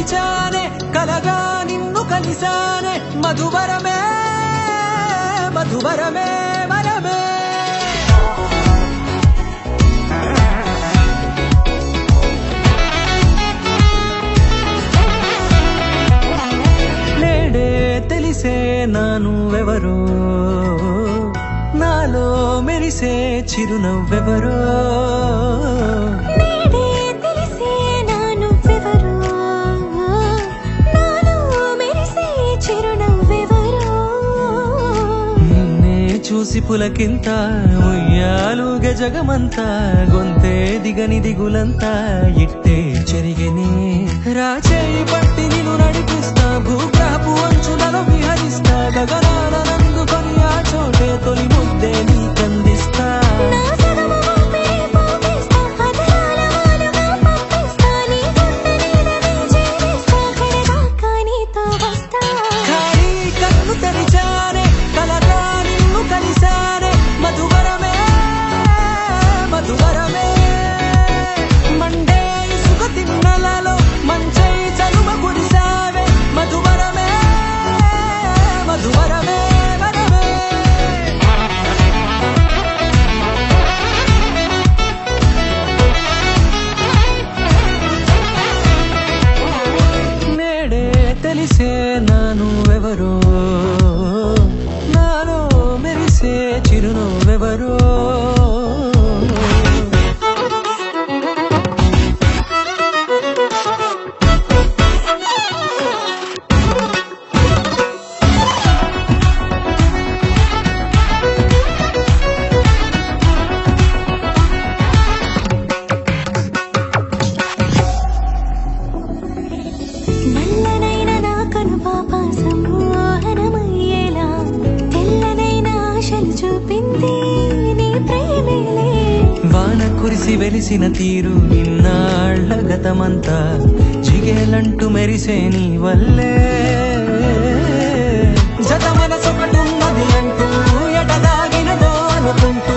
తెరిచానే కలగా నిన్ను కలిసానే మధువరమే మధువరమే వరమే నేడే తెలిసే నానువెవరో నాలో మెరిసే చిరునవ్వెవరో చూసి పులకింత ఉయ్యాలుగ జగమంతా గొంతే దిగని దిగులంతా ఇట్టే చెరిగనే రాచేయి పట్టి నిన్ను నడిపిస్తా భూగ్రహపు అంచులలో విహరిస్తా గగనాల నందుకొని ఆ చోటే తొలి ముద్దే నీకందిస్తా ఖాళీ కన్ను తెరిచానే కలగా నిన్ను కలిసానే మధువరమే మధువరమే మండే ఇసుక తిన్నలలో మంచై చలువ కురిసావే మధువరమే మధువరమే వరమే నేడే తెలిసే నానువెవరో నాలో మెరిసే చిరునవ్వెవరో నల్లనైన నా కనుపాప సమ్మోహనమయ్యేలా తెల్లనైన ఆశలు చూపింది నీ ప్రేమేలే వాన కురిసి వెలిసిన తీరు ఇన్నాళ్ల గతమంతా జిగేలంటూ మెరిసే నీ వల్లే జత మనసొకటున్నది అంటూ ఎటదాగినదో అనుకుంటూ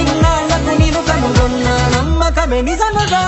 ఇన్నాళ్లకు నేను కనుగొన్న నమ్మకమే నిజముగా